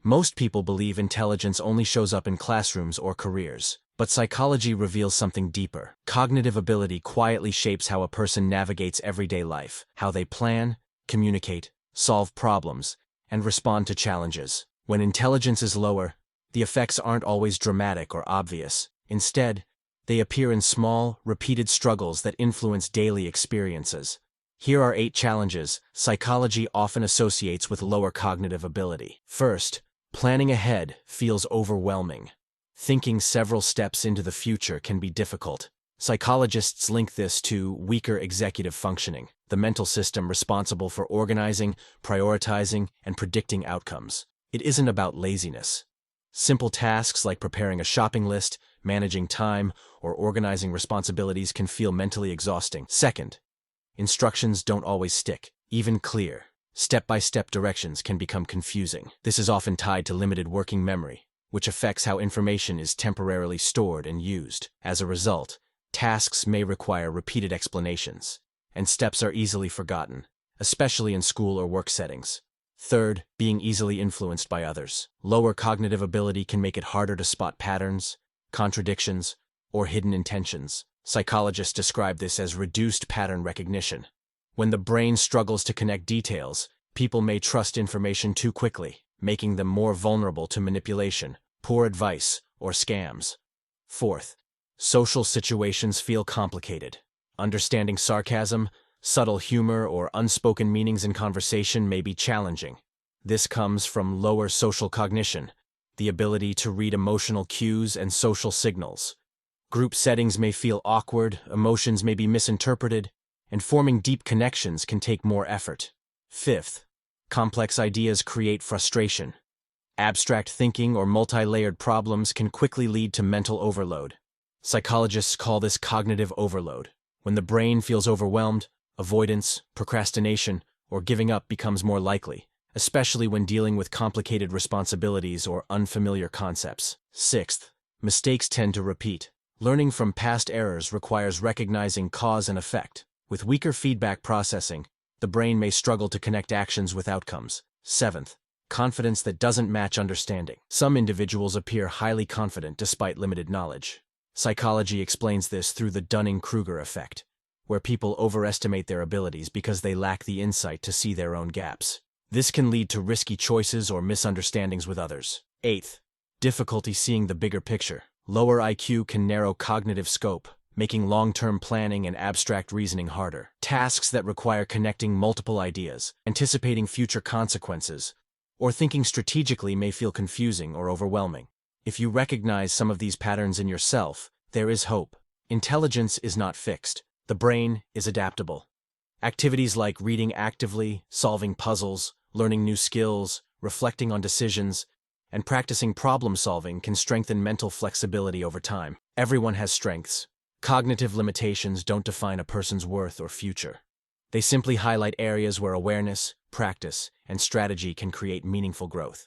Most people believe intelligence only shows up in classrooms or careers. But psychology reveals something deeper. Cognitive ability quietly shapes how a person navigates everyday life, how they plan, communicate, solve problems, and respond to challenges. When intelligence is lower, the effects aren't always dramatic or obvious. Instead, they appear in small, repeated struggles that influence daily experiences. Here are 8 challenges psychology often associates with lower cognitive ability. First, planning ahead feels overwhelming. Thinking several steps into the future can be difficult. Psychologists link this to weaker executive functioning, the mental system responsible for organizing, prioritizing, and predicting outcomes. It isn't about laziness. Simple tasks like preparing a shopping list, managing time, or organizing responsibilities can feel mentally exhausting. Second, instructions don't always stick. Even clear, step-by-step directions can become confusing. This is often tied to limited working memory, which affects how information is temporarily stored and used. As a result, tasks may require repeated explanations, and steps are easily forgotten, especially in school or work settings. Third, being easily influenced by others. Lower cognitive ability can make it harder to spot patterns, contradictions, or hidden intentions. Psychologists describe this as reduced pattern recognition. When the brain struggles to connect details, people may trust information too quickly, making them more vulnerable to manipulation, poor advice, or scams. Fourth, social situations feel complicated. Understanding sarcasm, subtle humor, or unspoken meanings in conversation may be challenging. This comes from lower social cognition, the ability to read emotional cues and social signals. Group settings may feel awkward, emotions may be misinterpreted, and forming deep connections can take more effort. Fifth, complex ideas create frustration. Abstract thinking or multi-layered problems can quickly lead to mental overload. Psychologists call this cognitive overload. When the brain feels overwhelmed, avoidance, procrastination, or giving up becomes more likely, especially when dealing with complicated responsibilities or unfamiliar concepts. Sixth, mistakes tend to repeat. Learning from past errors requires recognizing cause and effect. With weaker feedback processing, the brain may struggle to connect actions with outcomes. Seventh, confidence that doesn't match understanding. Some individuals appear highly confident despite limited knowledge. Psychology explains this through the Dunning-Kruger effect, where people overestimate their abilities because they lack the insight to see their own gaps. This can lead to risky choices or misunderstandings with others. Eighth, difficulty seeing the bigger picture. Lower IQ can narrow cognitive scope, making long-term planning and abstract reasoning harder. Tasks that require connecting multiple ideas, anticipating future consequences, or thinking strategically may feel confusing or overwhelming. If you recognize some of these patterns in yourself, there is hope. Intelligence is not fixed. The brain is adaptable. Activities like reading actively, solving puzzles, learning new skills, reflecting on decisions, and practicing problem-solving can strengthen mental flexibility over time. Everyone has strengths. Cognitive limitations don't define a person's worth or future. They simply highlight areas where awareness, practice, and strategy can create meaningful growth.